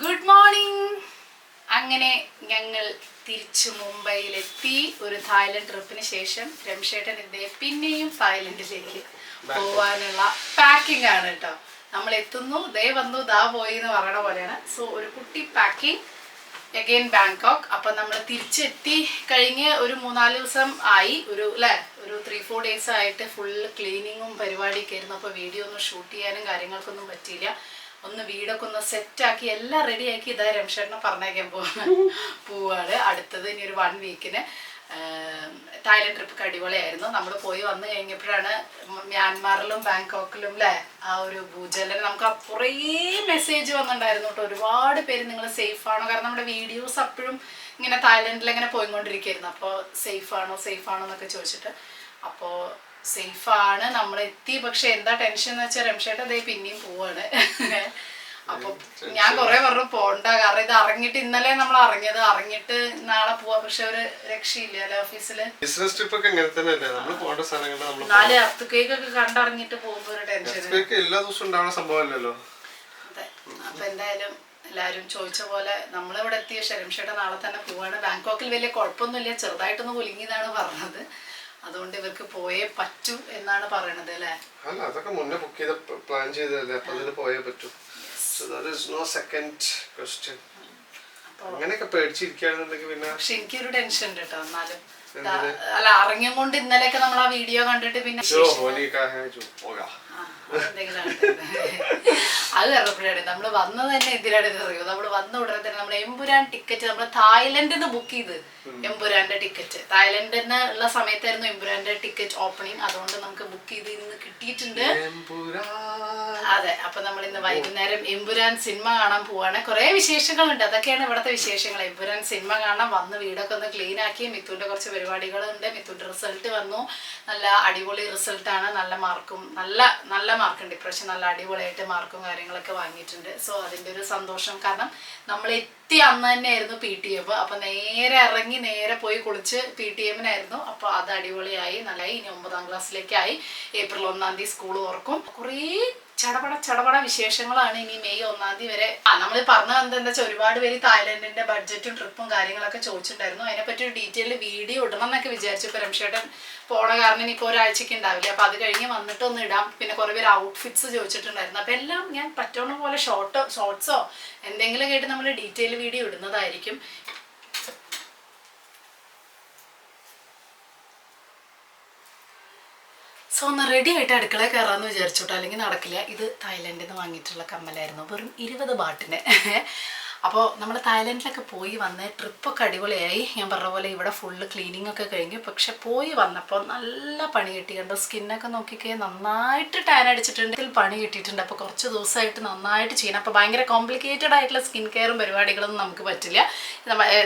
Good morning. അങ്ങനെ ഞങ്ങൾ തിരിച്ചു മുംബൈയിലെത്തി. ഒരു തായ്ലൻഡ് ട്രിപ്പിന് ശേഷം രംഷേട്ടൻ ഇതേ പിന്നെയും തായ്ലൻഡിലേക്ക് പോവാനുള്ള പാക്കിംഗ് ആണ് കേട്ടോ. നമ്മൾ എത്തുന്നു, ദേ വന്നു, ദാ പോയി എന്ന് പറയണ പോലെയാണ്. സോ ഒരു കുട്ടി പാക്കിംഗ് അഗെയിൻ ബാങ്കോക്ക്. അപ്പം നമ്മൾ തിരിച്ചെത്തി കഴിഞ്ഞ് ഒരു 3-4 ദിവസം ആയി, ഒരു 3-4 ഡേയ്സ് ആയിട്ട് ഫുള്ള് ക്ലീനിങ്ങും പരിപാടിയൊക്കെ ആയിരുന്നു. അപ്പോൾ വീഡിയോ ഒന്നും ഷൂട്ട് ചെയ്യാനും കാര്യങ്ങൾക്കൊന്നും പറ്റിയില്ല. ഒന്ന് വീടൊക്കെ ഒന്ന് സെറ്റാക്കി എല്ലാം റെഡിയാക്കി ഇതാ രംഷേട്ടനെ പറഞ്ഞേക്കാൻ പോവാണ്. അടുത്തത് ഇനി ഒരു 1 വീക്കിന് തായ്ലൻഡ് ട്രിപ്പ് അടിപൊളിയായിരുന്നു. നമ്മൾ പോയി വന്നു കഴിഞ്ഞപ്പോഴാണ് മ്യാൻമാറിലും ബാങ്കോക്കിലും ആ ഒരു ഭൂചലനം നമുക്ക് കുറേ മെസ്സേജ് വന്നിട്ടുണ്ടായിരുന്നു കേട്ടോ. ഒരുപാട് പേര് നിങ്ങൾ സേഫ് ആണോ, കാരണം നമ്മുടെ വീഡിയോസ് അപ്പോഴും ഇങ്ങനെ തായ്ലൻഡിൽ ഇങ്ങനെ പോയിക്കൊണ്ടിരിക്കുകയായിരുന്നു. അപ്പോൾ സേഫ് ആണോ എന്നൊക്കെ ചോദിച്ചിട്ട്, അപ്പോൾ സേഫാണ്, നമ്മൾ എത്തി. പക്ഷെ എന്താ ടെൻഷൻ എന്ന് വെച്ചാൽ രംഷേട്ട അതേ പിന്നെയും പോവാണ്. അപ്പൊ ഞാൻ കുറെ പറഞ്ഞു പോണ്ട, കാരണം ഇത് അറിഞ്ഞിട്ട് ഇന്നലെ നമ്മൾ അറിഞ്ഞിട്ട് നാളെ പോവാ. പക്ഷെ ഒരു രക്ഷയില്ല അല്ലെ ഓഫീസില്. 4 അർത്തുക്കേക്കൊക്കെ കണ്ടറിഞ്ഞിട്ട് പോകുമ്പോ ഒരു ടെൻഷൻ. അതെ, അപ്പൊ എന്തായാലും എല്ലാരും ചോദിച്ച പോലെ നമ്മളിവിടെ എത്തിയ രംഷേട്ട നാളെ തന്നെ പോവാണ്. ബാങ്കോക്കിൽ വലിയ കുഴപ്പമൊന്നുമില്ല, ചെറുതായിട്ടൊന്ന് കുലുങ്ങിയതാണ് പറഞ്ഞത്. അതുകൊണ്ട് ഇവർക്ക് പോയേ പറ്റൂ എന്നാണ് പറയണത് അല്ലേ. അല്ല, അതൊക്കെ മുന്നേ ബുക്ക് ചെയ്ത് പ്ലാൻ ചെയ്തതല്ലേ, അപ്പൊ അതിന് പോയേ പറ്റൂ. So there is no second question. അങ്ങനെയൊക്കെ പേടിച്ചിരിക്കുകയാണെന്നുണ്ടെങ്കിൽ പിന്നെ. പക്ഷെ എനിക്കൊരു ടെൻഷൻ ഉണ്ട് കേട്ടോ. എന്നാലും അല്ല, അറിഞ്ഞും കൊണ്ട് ഇന്നലെയൊക്കെ നമ്മൾ ആ വീഡിയോ കണ്ടിട്ട് പിന്നെ അത് പറഞ്ഞപ്പോഴാണ് നമ്മൾ വന്നത് തന്നെ എന്തിനാണ് അറിയോ. നമ്മൾ വന്ന ഉടനെ തന്നെ നമ്മൾ എമ്പുരാൻ ടിക്കറ്റ് നമ്മൾ തായ്ലൻഡിൽ നിന്ന് ബുക്ക് ചെയ്ത്. എമ്പുരാന്റെ ടിക്കറ്റ് തായ്ലൻഡിൽ നിന്ന് ഉള്ള സമയത്തായിരുന്നു എമ്പുരാന്റെ ടിക്കറ്റ് ഓപ്പണിങ്. അതുകൊണ്ട് നമുക്ക് ബുക്ക് ചെയ്ത് ഇന്ന് കിട്ടിയിട്ടുണ്ട്. അതെ, അപ്പൊ നമ്മൾ ഇന്ന് വൈകുന്നേരം എമ്പുരാൻ സിനിമ കാണാൻ പോവാണ്. കുറെ വിശേഷങ്ങളുണ്ട്, അതൊക്കെയാണ് ഇവിടുത്തെ വിശേഷങ്ങൾ. എമ്പുരാൻ സിനിമ കാണാൻ വന്ന് വീടൊക്കെ ഒന്ന് ക്ലീൻ ആക്കി. മിത്തുവിന്റെ കുറച്ച് പരിപാടികളുണ്ട്. മിത്തുവിന്റെ റിസൾട്ട് വന്നു, നല്ല അടിപൊളി റിസൾട്ടാണ്. നല്ല മാർക്കും നല്ല മാർക്കുണ്ട് ഇപ്രാവശ്യം. നല്ല അടിപൊളിയായിട്ട് മാർക്കും കാര്യങ്ങളൊക്കെ വാങ്ങിയിട്ടുണ്ട്. സോ അതിൻ്റെ ഒരു സന്തോഷം, കാരണം നമ്മൾ എത്തി അന്ന് തന്നെയായിരുന്നു PTM. അപ്പൊ നേരെ ഇറങ്ങി നേരെ പോയി കുളിച്ച് PTM-നായിരുന്നു. അപ്പൊ അത് അടിപൊളിയായി, നല്ലായി. ഇനി 9ാം ക്ലാസ്സിലേക്കായി. ഏപ്രിൽ 1-ാം തീയതി സ്കൂൾ തുറക്കും. കുറേ ചടപട വിശേഷങ്ങളാണ് ഇനി മെയ് 1-ാം തീയതി വരെ. നമ്മൾ പറഞ്ഞത് എന്താ വെച്ചാൽ ഒരുപാട് പേര് തായ്ലൻഡിന്റെ ബഡ്ജറ്റും ട്രിപ്പും കാര്യങ്ങളൊക്കെ ചോദിച്ചിട്ടുണ്ടായിരുന്നു. അതിനെപ്പറ്റി ഒരു ഡീറ്റെയിൽ വീഡിയോ ഇടണം എന്നൊക്കെ വിചാരിച്ചു. ഇപ്പൊ രംഷേട്ടൻ പോണ കാരണം ഇനിയിപ്പോൾ ഒരാഴ്ചക്ക് ഉണ്ടാവില്ല. അപ്പൊ അത് കഴിഞ്ഞ് വന്നിട്ട് ഒന്ന് ഇടാം. പിന്നെ കുറെ പേര് ഔട്ട്ഫിറ്റ്സ് ചോദിച്ചിട്ടുണ്ടായിരുന്നു. അപ്പൊ എല്ലാം ഞാൻ പറ്റുന്ന പോലെ ഷോർട്സോ എന്തെങ്കിലും കേട്ട് നമ്മൾ ഡീറ്റെയിൽ വീഡിയോ ഇടുന്നതായിരിക്കും. സോ ഒന്ന് റെഡി ആയിട്ട് അടുക്കളയിൽ കയറാമെന്ന് വിചാരിച്ചോട്ടോ, അല്ലെങ്കിൽ നടക്കില്ല. ഇത് തായ്ലൻഡിൽ നിന്ന് വാങ്ങിയിട്ടുള്ള കമ്മലായിരുന്നു, വെറും 20 ബാട്ടിന്. അപ്പോൾ നമ്മൾ തായ്ലൻഡിലൊക്കെ പോയി വന്ന് ട്രിപ്പൊക്കെ അടിപൊളിയായി. ഞാൻ പറഞ്ഞ പോലെ ഇവിടെ ഫുള്ള് ക്ലീനിങ് ഒക്കെ കഴിഞ്ഞു. പക്ഷെ പോയി വന്നപ്പോൾ നല്ല പണി കിട്ടിയിട്ടുണ്ട്. സ്കിന്നൊക്കെ നോക്കിക്കഴിഞ്ഞാൽ നന്നായിട്ട് ടാൻ അടിച്ചിട്ടുണ്ട്, പണി കിട്ടിയിട്ടുണ്ട്. അപ്പോൾ കുറച്ച് ദിവസമായിട്ട് നന്നായിട്ട് ചെയ്യണം. അപ്പോൾ ഭയങ്കര കോംപ്ലിക്കേറ്റഡ് ആയിട്ടുള്ള സ്കിൻ കെയറും പരിപാടികളൊന്നും നമുക്ക് പറ്റില്ല.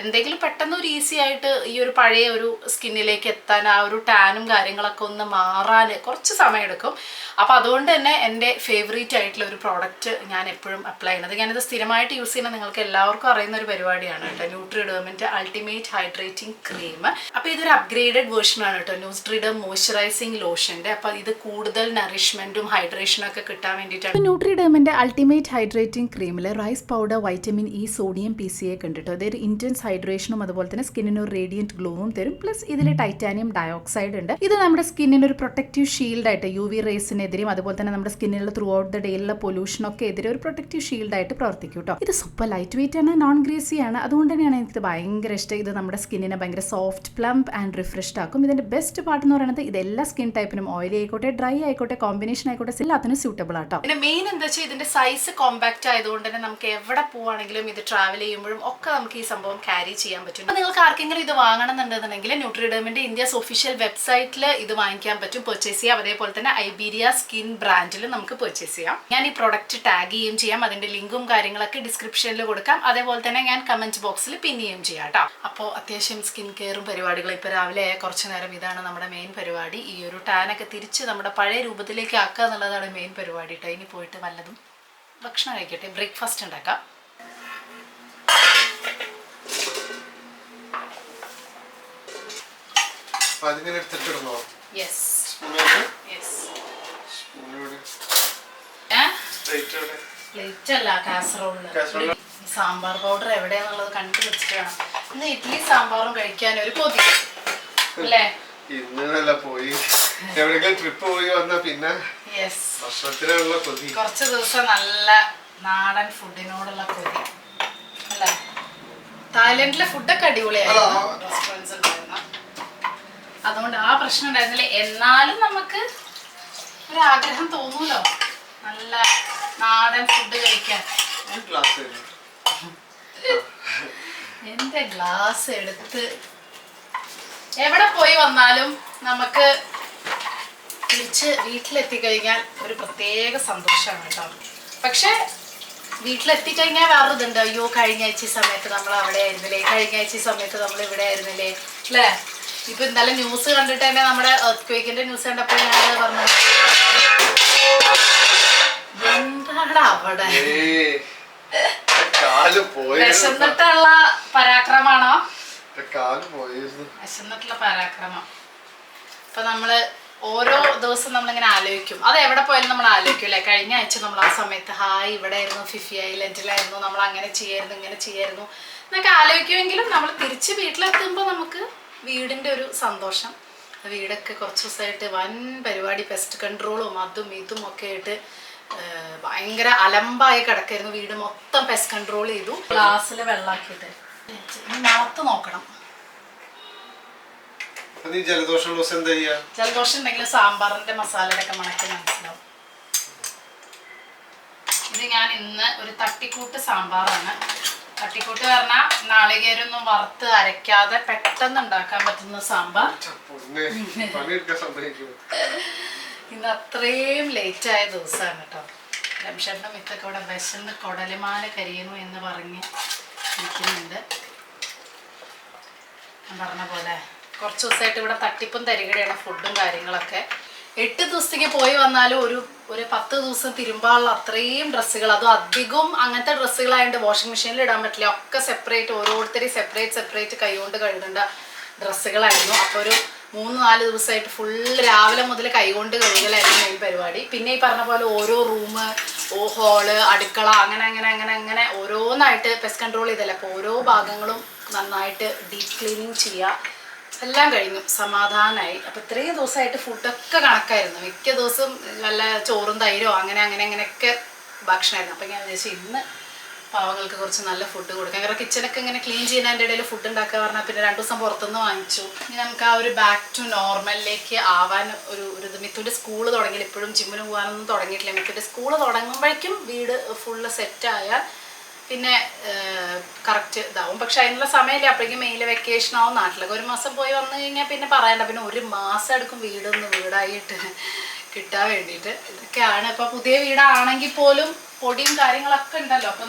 എന്തെങ്കിലും പെട്ടെന്ന് ഒരു ഈസി ആയിട്ട് ഈ ഒരു പഴയ ഒരു സ്കിന്നിലേക്ക് എത്താൻ, ആ ഒരു ടാനും കാര്യങ്ങളൊക്കെ ഒന്ന് മാറാൻ കുറച്ച് സമയമെടുക്കും. അപ്പോൾ അതുകൊണ്ട് തന്നെ എൻ്റെ ഫേവറേറ്റ് ആയിട്ടുള്ള ഒരു പ്രോഡക്റ്റ് ഞാൻ എപ്പോഴും അപ്ലൈ ചെയ്യുന്നത്, ഞാനിത് സ്ഥിരമായിട്ട് യൂസ് ചെയ്യുന്ന നിങ്ങൾക്ക് എല്ലാവർക്കും അറിയുന്ന ഒരു പരിപാടിയാണ് കേട്ടോ, ന്യൂട്രിഡേമിന്റെ അൾട്ടിമേറ്റ് ഹൈഡ്രേറ്റിംഗ് ക്രീം. അപ്പോൾ ഇതൊരു അപ്ഗ്രേഡഡ് വേർഷൻ ആണ് കേട്ടോ, ന്യൂട്രിഡേം മോയ്സ്ചറൈസിംഗ് ലോഷന്റെ. അപ്പോൾ ഇത് കൂടുതൽ നറിഷ്മെന്റും ഹൈഡ്രേഷനും ഒക്കെ കിട്ടാൻ വേണ്ടിയിട്ടാണ്. ന്യൂട്രിഡേമിന്റെ അൾട്ടിമേറ്റ് ഹൈഡ്രേറ്റിംഗ് ക്രീമിൽ rice powder, vitamin E, sodium, PCA ഒക്കെ ഉണ്ട് കേട്ടോ. ഇതൊരു ഇന്റൻസ് ഹൈഡ്രേഷനും അതുപോലെ തന്നെ സ്കിന്നിന് ഒരു റേഡിയന്റ് ഗ്ലോവും തരും. പ്ലസ് ഇതിൽ ടൈറ്റാനിയം ഡയോക്സൈഡ് ഉണ്ട്. ഇത് നമ്മുടെ സ്കിന്നിന് ഒരു പ്രൊട്ടക്റ്റീവ് ഷീൽഡ് ആയിട്ട്, UV റേസിനെതിരെയും അതുപോലെ തന്നെ നമ്മുടെ സ്കിന്നിലുള്ള ത്രൂ ഔട്ട് ദ ഡേയിലുള്ള പൊല്യൂഷനൊക്കെ എതിരെ ഒരു പ്രൊട്ടക്റ്റീവ് ഷീൽഡ് ആയിട്ട് പ്രവർത്തിക്കും കേട്ടോ. ഇത് സൂപ്പർ ലൈറ്റ് വെയിറ്റ് ആണ്, നോൺ ഗ്രേസി ആണ്. അതുകൊണ്ട് തന്നെയാണ് എനിക്കിത് ഭയങ്കര ഇഷ്ടം. ഇത് നമ്മുടെ സ്കിന്നിനെ ഭയങ്കര സോഫ്റ്റ്, പ്ലംപ് ആൻഡ് റിഫ്രഷ്ഡ് ആക്കും. ഇതിന്റെ ബെസ്റ്റ് പാർട്ട് എന്ന് പറയുന്നത് ഇത് എല്ലാ സ്കിൻ ടൈപ്പിനും, ഓയിലി ആയിക്കോട്ടെ, ഡ്രൈ ആയിക്കോട്ടെ, കോമ്പിനേഷൻ ആയിക്കോട്ടെ, എല്ലാത്തിനും സ്യൂട്ടബിൾ ആട്ടോ. പിന്നെ മെയിൻ എന്താ വെച്ചാൽ ഇതിന്റെ സൈസ് കോമ്പാക്ട് ആയതുകൊണ്ട് തന്നെ നമുക്ക് എവിടെ പോവാണെങ്കിലും ഇത് ട്രാവൽ ചെയ്യുമ്പോഴും ഒക്കെ നമുക്ക് ഈ സംഭവം ക്യാരി ചെയ്യാൻ പറ്റും. അപ്പോൾ നിങ്ങൾക്ക് ആർക്കെങ്കിലും ഇത് വാങ്ങണമെന്നുണ്ടെന്നുണ്ടെങ്കിൽ ന്യൂട്രിഡേമിന്റെ ഇന്ത്യസ് ഒഫീഷ്യൽ വെബ്സൈറ്റിൽ ഇത് വാങ്ങിക്കാൻ പറ്റും, പർച്ചേസ് ചെയ്യാം. അതേപോലെ തന്നെ ഐബീരിയ സ്കിൻ ബ്രാൻഡിൽ നമുക്ക് പർച്ചേസ് ചെയ്യാം. ഞാൻ ഈ പ്രോഡക്റ്റ് ടാഗ് ചെയ്യുകയും ചെയ്യാം. അതിന്റെ ലിങ്കും കാര്യങ്ങളൊക്കെ ഡിസ്ക്രിപ്ഷനിൽ കൊടുക്കാം. അതേപോലെ തന്നെ ഞാൻ കമന്റ് ബോക്സിൽ പിൻ ചെയ്യുകയും ചെയ്യാം കേട്ടോ. അപ്പോൾ അത്യാവശ്യം സ്കിൻ കെയറും പരിപാടികളും ഇപ്പോൾ രാവിലെ കുറച്ച് നേരം ഇതാണ് നമ്മുടെ മെയിൻ പരിപാടി. ഈ ഒരു ടാനൊക്കെ തിരിച്ച് നമ്മുടെ പഴയ രൂപത്തിലേക്ക് ആക്കുക എന്നുള്ളതാണ് മെയിൻ പരിപാടി കേട്ടോ. ഇനി പോയിട്ട് വല്ലതും ഭക്ഷണം കഴിക്കട്ടെ, ബ്രേക്ക്ഫാസ്റ്റ് ഉണ്ടാക്കാം. പ്ലേറ്റ് അല്ല, കാസറോള്. സാമ്പാർ പൗഡർ എവിടെയാന്നുള്ളത് കണ്ടുപിടിച്ചിട്ട് വേണം. ഇന്ന് ഇഡ്ഡലി സാമ്പാറും കഴിക്കാൻ ഒരു കൊതി അല്ലേ? ഇന്നല്ല പോയി എവിടെയെങ്കിലും ട്രിപ്പ് പോയി വന്ന പിന്നെ ഭക്ഷണത്തിനുള്ള കൊതി. കുറച്ച് ദിവസം നല്ല നാടൻ ഫുഡിനോടുള്ള കൊതി അല്ലേ? തായ്ലൻഡിലെ ഫുഡൊക്കെ അടിപൊളിയായിരുന്നു, റെസ്റ്റോറൻറ്റ്സ് ഉണ്ടായിരുന്നു, അതുകൊണ്ട് ആ പ്രശ്നം ഉണ്ടായിരുന്നില്ല. എന്നാലും നമുക്ക് ഒരാഗ്രഹം തോന്നൂലോ നല്ല നാടൻ ഫുഡ് കഴിക്കാൻ. എന്റെ ഗ്ലാസ് എടുത്ത് എവിടെ പോയി വന്നാലും നമുക്ക് തിരിച്ച് വീട്ടിലെത്തിക്കഴിഞ്ഞാൽ ഒരു പ്രത്യേക സന്തോഷമാണ് കേട്ടോ. പക്ഷെ വീട്ടിലെത്തിക്കഴിഞ്ഞാൽ വേറെ ഇതുണ്ട്, അയ്യോ കഴിഞ്ഞ ആഴ്ച സമയത്ത് നമ്മൾ അവിടെ ആയിരുന്നില്ലേ, കഴിഞ്ഞ ആഴ്ച സമയത്ത് നമ്മൾ ഇവിടെ ആയിരുന്നില്ലേ അല്ലേ? ഇപ്പൊ എന്തായാലും ന്യൂസ് കണ്ടിട്ട് തന്നെ നമ്മുടെ എർത്ത് ന്യൂസ് കണ്ടപ്പോൾ ഞാൻ പറഞ്ഞു എന്താടാ അവിടെ വിശന്നിട്ടുള്ള പരാക്രമാണോ? വിശന്നിട്ടുള്ള പരാക്രമം. അപ്പൊ നമ്മള് ഓരോ ദിവസം നമ്മളിങ്ങനെ ആലോചിക്കും, അത് എവിടെ പോയാലും നമ്മൾ ആലോചിക്കും അല്ലേ? കഴിഞ്ഞ ആഴ്ച നമ്മൾ ആ സമയത്ത് ഹായ് ഇവിടെ ആയിരുന്നു, ഫിഫി ഐലൻഡിലായിരുന്നു, നമ്മൾ അങ്ങനെ ചെയ്യായിരുന്നു ഇങ്ങനെ ചെയ്യായിരുന്നു എന്നൊക്കെ ആലോചിക്കുമെങ്കിലും നമ്മൾ തിരിച്ച് വീട്ടിലെത്തുമ്പോൾ നമുക്ക് വീടിൻ്റെ ഒരു സന്തോഷം. വീടൊക്കെ കുറച്ച് ദിവസമായിട്ട് വൻ പരിപാടി, പെസ്റ്റ് കൺട്രോളും അതും ഇതും ഒക്കെ ആയിട്ട് ഭയങ്കര അലമ്പായി കിടക്കായിരുന്നു. വീട് മൊത്തം പെസ്റ്റ് കൺട്രോൾ ചെയ്തു. ഗ്ലാസ്സിൽ വെള്ളമാക്കിയിട്ട് മണത്ത് നോക്കണം. ജലദോഷം ഉണ്ടെങ്കിൽ സാമ്പാറിന്റെ മസാലയുടെ ഒക്കെ മണക്ക് മനസ്സിലാവും. ഇത് ഞാൻ ഇന്ന് ഒരു തട്ടിക്കൂട്ട് സാമ്പാറാണ്. തട്ടിക്കൂട്ട് പറഞ്ഞാൽ നാളികേരൊന്നും വറുത്ത് അരയ്ക്കാതെ പെട്ടെന്ന് ഉണ്ടാക്കാൻ പറ്റുന്ന സാമ്പാർ. ഇന്ന് അത്രയും ലേറ്റ് ആയ ദിവസമാണ് കേട്ടോ. രംഷന്റെ മിത്തൊക്കെ ഇവിടെ വിശന്ന് കൊടലുമാല കരിയുന്നു എന്ന് പറഞ്ഞ് ഇരിക്കുന്നുണ്ട്. ഞാൻ പറഞ്ഞ പോലെ കുറച്ച് ദിവസമായിട്ട് ഇവിടെ തട്ടിപ്പും തരികടയാണ് ഫുഡും കാര്യങ്ങളൊക്കെ. 8 ദിവസത്തേക്ക് പോയി വന്നാലും ഒരു 10 ദിവസം തിരുമ്പാനുള്ള അത്രയും ഡ്രസ്സുകൾ, അതും അധികം അങ്ങനത്തെ ഡ്രസ്സുകളായതുകൊണ്ട് വാഷിംഗ് മെഷീനിൽ ഇടാൻ പറ്റില്ല. ഒക്കെ സെപ്പറേറ്റ് ഓരോരുത്തരെയും സെപ്പറേറ്റ് കൈകൊണ്ട് കഴുകേണ്ട ഡ്രസ്സുകളായിരുന്നു. അപ്പോൾ ഒരു 3-4 ദിവസമായിട്ട് ഫുള്ള് രാവിലെ മുതൽ കൈകൊണ്ട് കഴുകലായിരുന്നു മെയിൻ പരിപാടി. പിന്നെ ഈ പറഞ്ഞ പോലെ ഓരോ റൂം, ഹോള്, അടുക്കള അങ്ങനെ ഓരോന്നായിട്ട് പെസ്റ്റ് കൺട്രോൾ ചെയ്തല്ലേ. അപ്പോൾ ഓരോ ഭാഗങ്ങളും നന്നായിട്ട് ഡീപ്പ് ക്ലീനിങ് ചെയ്യുക. എല്ലാം കഴിഞ്ഞു, സമാധാനമായി. അപ്പോൾ ഇത്രയും ദിവസമായിട്ട് ഫുഡൊക്കെ കണക്കായിരുന്നു. മിക്ക ദിവസവും നല്ല ചോറും തൈരോ അങ്ങനെയൊക്കെ ഭക്ഷണമായിരുന്നു. അപ്പോൾ ഞാൻ വിചാരിച്ചു ഇന്ന് പാവങ്ങൾക്ക് കുറച്ച് നല്ല ഫുഡ് കൊടുക്കാം. കാരണം കിച്ചണൊക്കെ ഇങ്ങനെ ക്ലീൻ ചെയ്യുന്നതിൻ്റെ ഇടയിൽ ഫുഡ് ഉണ്ടാക്കുക പറഞ്ഞാൽ പിന്നെ 2 ദിവസം പുറത്തുനിന്ന് വാങ്ങിച്ചു. ഇനി നമുക്ക് ആ ഒരു ബാക്ക് ടു നോർമലിലേക്ക് ആവാൻ ഒരു ഇത്. മിത്തുവിൻ്റെ സ്കൂൾ തുടങ്ങിയില്ല, ഇപ്പോഴും ജിമ്മിന് പോകാനൊന്നും തുടങ്ങിയിട്ടില്ല. മിത്തുവിൻ്റെ സ്കൂൾ തുടങ്ങുമ്പോഴേക്കും വീട് ഫുള്ള് സെറ്റായാൽ പിന്നെ കറക്റ്റ് ഇതാവും. പക്ഷെ അതിനുള്ള സമയമില്ല, അപ്പോഴേക്കും മെയിലെ വെക്കേഷൻ ആവും. നാട്ടിലൊക്കെ 1 മാസം പോയി വന്നു കഴിഞ്ഞാൽ പിന്നെ പറയണ്ട, പിന്നെ 1 മാസം എടുക്കും വീടായിട്ട് കിട്ടാൻ വേണ്ടിയിട്ട്. ഇതൊക്കെയാണ് ഇപ്പോൾ പുതിയ വീടാണെങ്കിൽ പോലും പൊടിയും കാര്യങ്ങളൊക്കെ ഉണ്ടല്ലോ. അപ്പോൾ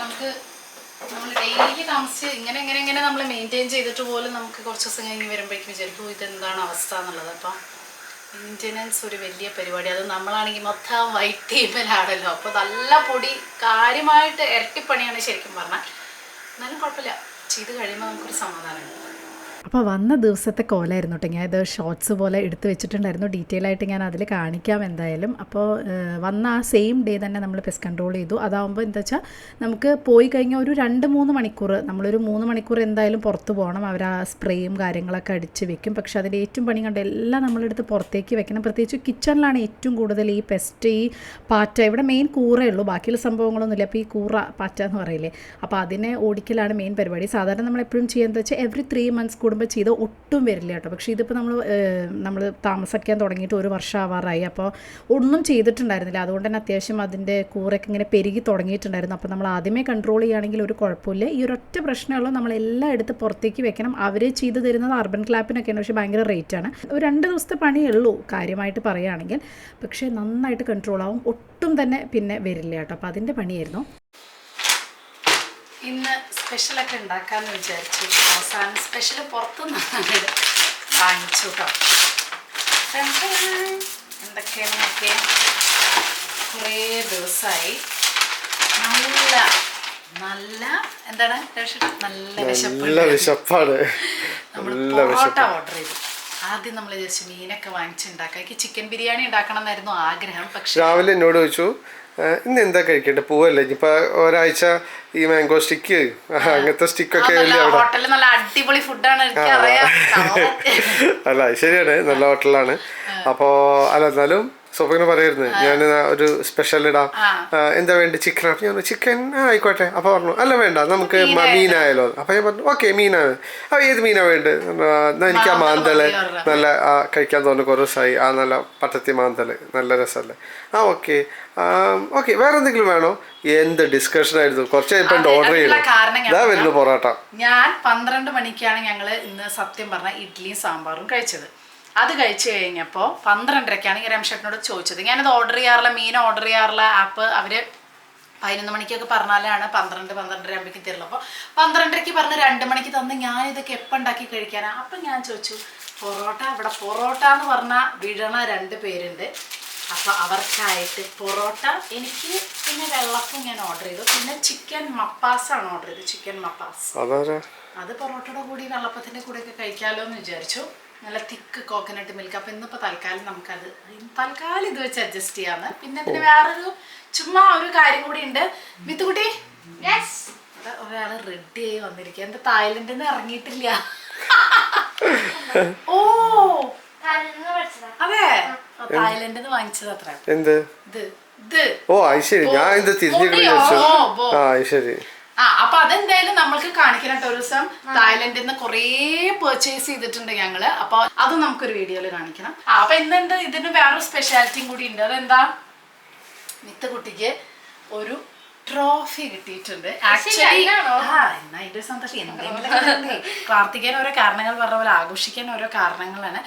നമ്മൾ ഡെയിലി താമസിച്ച് ഇങ്ങനെ നമ്മൾ മെയിൻറ്റെയിൻ ചെയ്തിട്ട് പോലും നമുക്ക് കുറച്ച് ദിവസം കഴിഞ്ഞ് വരുമ്പോഴേക്കും വിചാരിക്കും ഇതെന്താണ് അവസ്ഥ എന്നുള്ളത്. അപ്പം മെയിൻ്റെനൻസ് ഒരു വലിയ പരിപാടി. അത് നമ്മളാണെങ്കിൽ മൊത്തം വൈറ്റ് ടീമിലാണല്ലോ. അപ്പോൾ നല്ല പൊടി കാര്യമായിട്ട് ഇരട്ടിപ്പണിയാണ് ശരിക്കും പറഞ്ഞാൽ. എന്നാലും കുഴപ്പമില്ല, ചെയ്ത് കഴിയുമ്പോൾ നമുക്കൊരു സമാധാനമുണ്ട്. അപ്പോൾ വന്ന ദിവസത്തെ കോലായിരുന്നു കേട്ടോ. ഞാൻ ഇത് ഷോർട്സ് പോലെ എടുത്ത് വെച്ചിട്ടുണ്ടായിരുന്നു. ഡീറ്റെയിൽ ആയിട്ട് ഞാൻ അതിൽ കാണിക്കാം എന്തായാലും. അപ്പോൾ വന്ന ആ സെയിം ഡേ തന്നെ നമ്മൾ പെസ്റ്റ് കൺട്രോൾ ചെയ്തു. അതാകുമ്പോൾ എന്താ വെച്ചാൽ നമുക്ക് പോയി കഴിഞ്ഞാൽ ഒരു 2-3 മണിക്കൂർ, നമ്മളൊരു 3 മണിക്കൂർ എന്തായാലും പുറത്ത് പോകണം. അവർ ആ സ്പ്രേയും കാര്യങ്ങളൊക്കെ അടിച്ച് വെക്കും. പക്ഷെ അതിൻ്റെ ഏറ്റവും പണി കണ്ട് എല്ലാം നമ്മളെടുത്ത് പുറത്തേക്ക് വെക്കണം. പ്രത്യേകിച്ച് കിച്ചണിലാണ് ഏറ്റവും കൂടുതൽ ഈ പെസ്റ്റ്, ഈ പാറ്റ. ഇവിടെ മെയിൻ കൂറേ ഉള്ളൂ, ബാക്കിയുള്ള സംഭവങ്ങളൊന്നുമില്ല. അപ്പോൾ ഈ കൂറ പാറ്റ എന്ന് പറയില്ലേ, അപ്പോൾ അതിനെ ഓടിക്കലാണ് മെയിൻ പരിപാടി. സാധാരണ നമ്മളെപ്പോഴും ചെയ്യുന്നത് വെച്ചാൽ എവറി 3 months കൂടുമ്പോൾ ചെയ്ത് ഒട്ടും വരില്ല കേട്ടോ. പക്ഷേ ഇതിപ്പോൾ നമ്മൾ താമസിക്കാൻ തുടങ്ങിയിട്ട് 1 വർഷം ആവാറായി. അപ്പോൾ ഒന്നും ചെയ്തിട്ടുണ്ടായിരുന്നില്ല. അതുകൊണ്ട് തന്നെ അത്യാവശ്യം അതിൻ്റെ കൂറൊക്കെ ഇങ്ങനെ പെരുകി തുടങ്ങിയിട്ടുണ്ടായിരുന്നു. അപ്പോൾ നമ്മൾ ആദ്യമേ കൺട്രോൾ ചെയ്യുകയാണെങ്കിൽ ഒരു കുഴപ്പമില്ല. ഈ ഒരൊറ്റ പ്രശ്നമുള്ളൂ, നമ്മളെല്ലാം എടുത്ത് പുറത്തേക്ക് വെക്കണം. അവർ ചെയ്ത് തരുന്നത് അർബൻ ക്ലാപ്പിനൊക്കെയാണ്, പക്ഷേ ഭയങ്കര റേറ്റാണ്. ഒരു 2 ദിവസത്തെ പണിയുള്ളൂ കാര്യമായിട്ട് പറയുകയാണെങ്കിൽ. പക്ഷേ നന്നായിട്ട് കൺട്രോൾ ആവും, ഒട്ടും തന്നെ പിന്നെ വരില്ല കേട്ടോ. അപ്പോൾ അതിൻ്റെ പണിയായിരുന്നു. ഇന്ന് സ്പെഷ്യലൊക്കെ ഉണ്ടാക്കാമെന്ന് വിചാരിച്ചു. അവസാനം സ്പെഷ്യൽ പുറത്തുനിന്ന് വാങ്ങിച്ചു കേട്ടോ. എന്തൊക്കെയാണ് നോക്കിയാൽ കുറേ ദിവസമായി നല്ല എന്താണ് നല്ല വിശപ്പാണ്. നമ്മൾ പൊറോട്ട ഓർഡർ ചെയ്തു. ആദ്യം നമ്മൾ വിചാരിച്ചു മീനൊക്കെ വാങ്ങിച്ചുണ്ടാക്കാം. എനിക്ക് ചിക്കൻ ബിരിയാണി ഉണ്ടാക്കണം എന്നായിരുന്നു ആഗ്രഹം. പക്ഷെ രാവിലെ എന്നോട് ചോദിച്ചു ഇന്ന് എന്താ കഴിക്കട്ടെ, പോവല്ലേ ഇനിയിപ്പോ ഒരാഴ്ച ഈ മാംഗോ സ്റ്റിക്ക് അങ്ങനത്തെ സ്റ്റിക്കൊക്കെ അല്ലേ അവിടെ. ഹോട്ടലിൽ നല്ല അടിപൊളി ഫുഡാണ് എനിക്കറിയാം. അല്ല ശരിയാണ്, നല്ല ഹോട്ടലാണ്. അപ്പോ അല്ല എന്നാലും സോഫിങ്ങനെ പറയായിരുന്നു ഞാൻ ഒരു സ്പെഷ്യൽ ഇടാം, എന്താ വേണ്ടി ചിക്കൻ. അപ്പം ഞാൻ ചിക്കൻ ആയിക്കോട്ടെ. അപ്പോൾ പറഞ്ഞു അല്ല വേണ്ട നമുക്ക് മീനായാലോ. അപ്പം ഞാൻ പറഞ്ഞു ഓക്കെ മീനാണ്. അപ്പോൾ ഏത് മീനാണ് വേണ്ടത്? എന്നാൽ എനിക്ക് ആ മാന്തല് നല്ല കഴിക്കാൻ തോന്നുന്നു, കുറേ ദിവസമായി. ആ നല്ല പട്ടത്തി മാന്തല് നല്ല രസമല്ലേ. ഓക്കെ ഓക്കെ വേറെ എന്തെങ്കിലും വേണോ? എന്ത് ഡിസ്കഷൻ ആയിരുന്നു. കുറച്ച് ഇപ്പം ഓർഡർ ചെയ്തു. ഇതാ വരുന്നു പൊറോട്ട. ഞാൻ 12 മണിക്കാണ് ഞങ്ങള് ഇന്ന് സത്യം പറഞ്ഞ ഇഡ്ഡലിയും സാമ്പാറും കഴിച്ചത്. അത് കഴിച്ചു കഴിഞ്ഞപ്പോൾ 12:30ക്കാണ് ഈ രമേശേട്ടനോട് ചോദിച്ചത്. ഞാനത് ഓർഡർ ചെയ്യാറില്ല, മീൻ ഓർഡർ ചെയ്യാറില്ല. ആപ്പ് അവർ 11 മണിക്കൊക്കെ പറഞ്ഞാലാണ് 12-12:30 ആകുമ്പോഴേക്കും തരുള്ളൂ. അപ്പോൾ 12:30ക്ക് പറഞ്ഞ് 2 മണിക്ക് തന്ന് ഞാനിതൊക്കെ എപ്പോൾ ഉണ്ടാക്കി കഴിക്കാനാണ്. അപ്പം ഞാൻ ചോദിച്ചു പൊറോട്ട, ഇവിടെ പൊറോട്ട എന്ന് പറഞ്ഞാൽ വിഴണ 2 പേരുണ്ട്. അപ്പോൾ അവർക്കായിട്ട് പൊറോട്ട, എനിക്ക് പിന്നെ വെള്ളപ്പം ഞാൻ ഓർഡർ ചെയ്തു. പിന്നെ ചിക്കൻ മപ്പാസാണ് ഓർഡർ ചെയ്തത്. ചിക്കൻ മപ്പാസ് അത് പൊറോട്ടയുടെ കൂടി വെള്ളപ്പത്തിൻ്റെ കൂടെയൊക്കെ കഴിക്കാമല്ലോ എന്ന് വിചാരിച്ചു. നല്ല തിക്ക് കോക്കനട്ട് മിൽക്ക്. അപ്പം ഇന്നിപ്പോൾ തൽക്കാലം ഇത് വെച്ച് അഡ്ജസ്റ്റ് ചെയ്യാന്ന്. പിന്നെ ഇതിന് വേറൊരു ചുമ്മാ ഒരു കാര്യം കൂടി ഉണ്ട്. മിത്തുകുട്ടി ഒരാള് റെഡി ആയി വന്നിരിക്കുക. എന്താ തായ്ലൻഡിൽ നിന്ന് ഇറങ്ങിയിട്ടില്ല? ഓ അതെ, തായ്ലൻഡിൽ നിന്ന് വാങ്ങിച്ചത് അത്ര. എന്ത് ഇത് ഓ അത് ശരി, ഞാൻ ഇത് തിരിഞ്ഞു. ശരി. അപ്പൊ അതെന്തായാലും നമ്മൾക്ക് കാണിക്കണം കേട്ടോ. ഒരു ദിവസം തായ്ലൻഡിൽ നിന്ന് കുറേ പെർച്ചേസ് ചെയ്തിട്ടുണ്ട് ഞങ്ങള്. അപ്പൊ അത് നമുക്കൊരു വീഡിയോയില് കാണിക്കണം. അപ്പൊ ഇന്നുണ്ട് ഇതിന് വേറൊരു സ്പെഷ്യാലിറ്റിയും കൂടി ഉണ്ട്. അതെന്താ, മിത്തുകുട്ടിക്ക് ഒരു ട്രോഫി കിട്ടിയിട്ടുണ്ട്. ആക്ച്വലി അതിന്റെ സന്തോഷം എന്തെങ്കിലും പ്രാർത്ഥിക്കാൻ ഓരോ കാരണങ്ങൾ പറഞ്ഞ പോലെ ആഘോഷിക്കാൻ ഓരോ കാരണങ്ങളാണ്.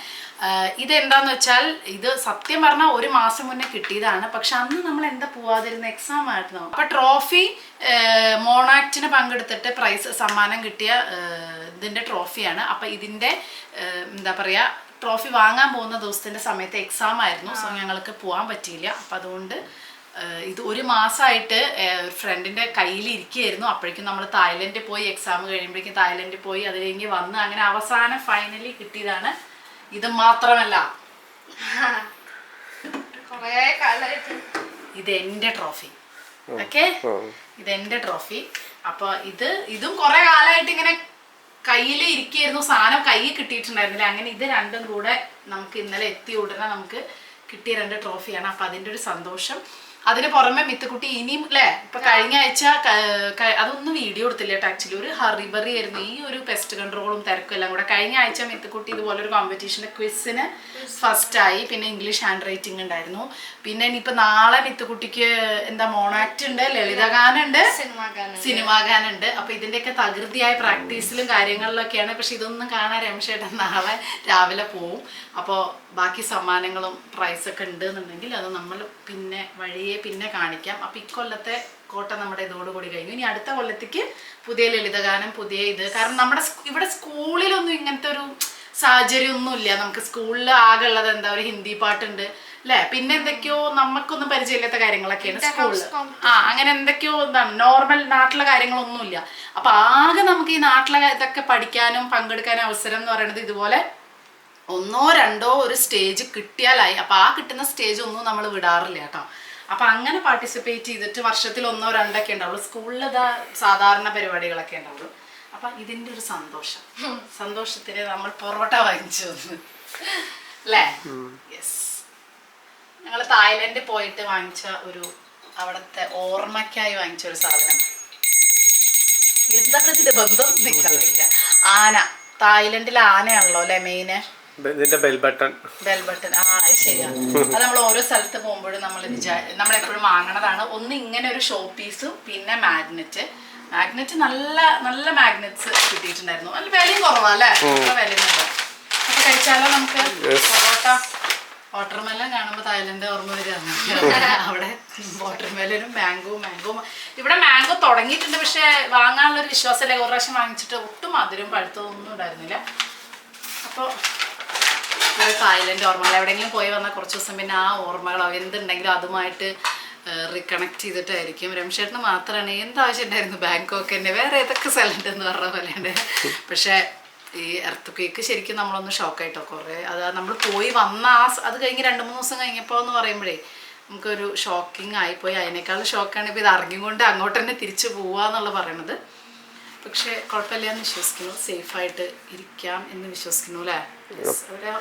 ഇതെന്താന്ന് വെച്ചാൽ ഇത് സത്യം പറഞ്ഞാൽ 1 മാസം മുന്നേ കിട്ടിയതാണ്. പക്ഷെ അന്ന് നമ്മൾ എന്താ പോവാതിരുന്ന, എക്സാം ആയിരുന്നു. അപ്പൊ ട്രോഫി മോണാക്റ്റിന് പങ്കെടുത്തിട്ട് സമ്മാനം കിട്ടിയ ഇതിന്റെ ട്രോഫിയാണ്. അപ്പൊ ഇതിന്റെ എന്താ പറയാ, ട്രോഫി വാങ്ങാൻ പോകുന്ന ദിവസത്തിന്റെ സമയത്ത് എക്സാം ആയിരുന്നു. സോ ഞങ്ങൾക്ക് പോകാൻ പറ്റിയില്ല. അപ്പൊ അതുകൊണ്ട് ഇത് 1 മാസമായിട്ട് ഫ്രണ്ടിന്റെ കയ്യിൽ ഇരിക്കുകയായിരുന്നു. അപ്പോഴേക്കും നമ്മൾ തായ്ലൻഡിൽ പോയി, എക്സാം കഴിയുമ്പോഴേക്കും തായ്ലൻഡിൽ പോയി, അത് കഴിഞ്ഞ് വന്ന് അങ്ങനെ അവസാനം ഫൈനലി കിട്ടിയതാണ്. ഇത് മാത്രമല്ല, ഇതെന്റെ ട്രോഫി. ഓക്കെ, ഇതെന്റെ ട്രോഫി. അപ്പൊ ഇതും കുറെ കാലമായിട്ട് ഇങ്ങനെ കയ്യിൽ ഇരിക്കുകയായിരുന്നു. സാധനം കയ്യിൽ കിട്ടിയിട്ടുണ്ടായിരുന്നില്ല. അങ്ങനെ ഇത് രണ്ടും കൂടെ നമുക്ക് ഇന്നലെ എത്തിയ ഉടനെ നമുക്ക് കിട്ടിയ 2 ട്രോഫിയാണ്. അപ്പൊ അതിന്റെ ഒരു സന്തോഷം. അതിന് പുറമെ മിത്തുകുട്ടി ഇനിയും അല്ലേ, ഇപ്പൊ കഴിഞ്ഞ ആഴ്ച അതൊന്നും വീഡിയോ എടുത്തില്ല കേട്ടോ. ആക്ച്വലി ഒരു ഹറിബറി ആയിരുന്നു ഈ ഒരു പെസ്റ്റ് കൺട്രോളും തിരക്കും എല്ലാം കൂടെ. കഴിഞ്ഞ ആഴ്ച മിത്തുകുട്ടി ഇതുപോലെ ഒരു കോമ്പറ്റീഷന്റെ ക്വിസിന് ഫസ്റ്റായി. പിന്നെ ഇംഗ്ലീഷ് ഹാൻഡ് റൈറ്റിംഗ് ഉണ്ടായിരുന്നു. പിന്നെ ഇനിയിപ്പോ നാളെ മിത്തുകുട്ടിക്ക് എന്താ മോണാക്ട് ഉണ്ട്, ലളിതഗാനുണ്ട്, സിനിമാ ഗാനുണ്ട്. അപ്പൊ ഇതിന്റെയൊക്കെ തകൃതിയായ പ്രാക്ടീസിലും കാര്യങ്ങളിലൊക്കെയാണ്. പക്ഷെ ഇതൊന്നും കാണാൻ രമേശേട്ടൻ നാളെ രാവിലെ പോവും. അപ്പോൾ ബാക്കി സമ്മാനങ്ങളും പ്രൈസൊക്കെ ഉണ്ട് എന്നുണ്ടെങ്കിൽ അത് നമ്മൾ പിന്നെ വഴിയെ പിന്നെ കാണിക്കാം. അപ്പം ഇക്കൊല്ലത്തെ കോട്ട നമ്മുടെ ഇതോടുകൂടി കഴിഞ്ഞു. ഇനി അടുത്ത കൊല്ലത്തേക്ക് പുതിയ ലളിതഗാനം, പുതിയ ഇത്. കാരണം നമ്മുടെ ഇവിടെ സ്കൂളിലൊന്നും ഇങ്ങനത്തെ ഒരു സാഹചര്യം ഒന്നുമില്ല. നമുക്ക് സ്കൂളിൽ ആകെ ഉള്ളത് എന്താ, ഒരു ഹിന്ദി പാട്ടുണ്ട് അല്ലേ, പിന്നെ എന്തൊക്കെയോ നമുക്കൊന്നും പരിചയമില്ലാത്ത കാര്യങ്ങളൊക്കെയാണ് സ്കൂളിൽ. അങ്ങനെ എന്തൊക്കെയോ എന്താണ് നോർമൽ നാട്ടിലെ കാര്യങ്ങളൊന്നുമില്ല. അപ്പം ആകെ നമുക്ക് ഈ നാട്ടിലെ ഇതൊക്കെ പഠിക്കാനും പങ്കെടുക്കാനും അവസരം എന്ന് പറയുന്നത് ഇതുപോലെ 1 or 2 ഒരു സ്റ്റേജ് കിട്ടിയാലായി. അപ്പം ആ കിട്ടുന്ന സ്റ്റേജ് ഒന്നും നമ്മൾ വിടാറില്ല കേട്ടോ. അപ്പം അങ്ങനെ പാർട്ടിസിപ്പേറ്റ് ചെയ്തിട്ട് വർഷത്തിൽ 1 or 2 ഒക്കെ ഉണ്ടാവുള്ളൂ. സ്കൂളിൽ സാധാരണ പരിപാടികളൊക്കെ ഉണ്ടാവുള്ളൂ. അപ്പം ഇതിൻ്റെ ഒരു സന്തോഷത്തിന് നമ്മൾ പൊറോട്ട വാങ്ങിച്ചു അല്ലേ. യെസ്, ഞങ്ങൾ തായ്ലൻഡിൽ പോയിട്ട് വാങ്ങിച്ച അവിടുത്തെ ഓർമ്മയ്ക്കായി വാങ്ങിച്ച ഒരു സാധനം. എന്താണ് ഇതിന്റെ ബന്ധം നിൽക്കാറില്ല. ആന, തായ്ലൻഡിലെ ആനയാണല്ലോ അല്ലെ മെയിന്. Bell button. അത് ശരിയാണ്. അത് നമ്മൾ ഓരോ സ്ഥലത്ത് പോകുമ്പോഴും നമ്മളെപ്പോഴും വാങ്ങണതാണ്. ഒന്ന് ഇങ്ങനെ ഒരു ഷോ പീസും പിന്നെ മാഗ്നറ്റ് നല്ല നല്ല മാഗ്നറ്റ്സ് കിട്ടിയിട്ടുണ്ടായിരുന്നു. നല്ല വിലയും കുറവാ അല്ലേ, വിലയുണ്ട്. അപ്പൊ കഴിച്ചാലോ നമുക്ക്. പൊറോട്ട വാട്ടർമെലൻ കാണുമ്പോൾ തായ്ലൻഡ് ഓർമ്മ വരികയാണ്. അവിടെ വാട്ടർമെലനും മാംഗോ ഇവിടെ മാംഗോ തുടങ്ങിയിട്ടുണ്ട്. പക്ഷെ വാങ്ങാനുള്ളൊരു വിശ്വാസമില്ല. 1 പ്രാവശ്യം വാങ്ങിച്ചിട്ട് ഒട്ടും മധുരം പഴുത്തതൊന്നും ഉണ്ടായിരുന്നില്ല. അപ്പോൾ തായ്ലൻഡ് ഓർമ്മകൾ എവിടെയെങ്കിലും പോയി വന്നാൽ കുറച്ച് ദിവസം പിന്നെ ആ ഓർമ്മകളോ എന്തുണ്ടെങ്കിലും അതുമായിട്ട് റീകണക്ട് ചെയ്തിട്ടായിരിക്കും. രമേശേട്ടന് മാത്രമാണ് എന്താവശ്യം ഉണ്ടായിരുന്നു ബാങ്കോക്ക് തന്നെ, വേറെ ഏതൊക്കെ സ്ഥലമുണ്ട് എന്ന് പറഞ്ഞ പോലെയുണ്ട്. പക്ഷേ ഈ എർത്ത് ക്വേക്ക് ശരിക്കും നമ്മളൊന്ന് ഷോക്കായിട്ടോ. കുറേ നമ്മൾ പോയി വന്ന അത് കഴിഞ്ഞ് 2-3 ദിവസം കഴിഞ്ഞപ്പോൾ എന്ന് പറയുമ്പോഴേ നമുക്കൊരു ഷോക്കിംഗ് ആയിപ്പോയി. അതിനേക്കാൾ ഷോക്കാണ് ഇപ്പോൾ ഇത് അറിഞ്ഞുകൊണ്ട് അങ്ങോട്ട് തന്നെ തിരിച്ചു പോവാന്നുള്ള പറയണത്. പക്ഷേ കുഴപ്പമില്ല എന്ന് വിശ്വസിക്കുന്നു, സേഫായിട്ട് ഇരിക്കാം എന്ന് വിശ്വസിക്കുന്നു അല്ലേ. അവിടെ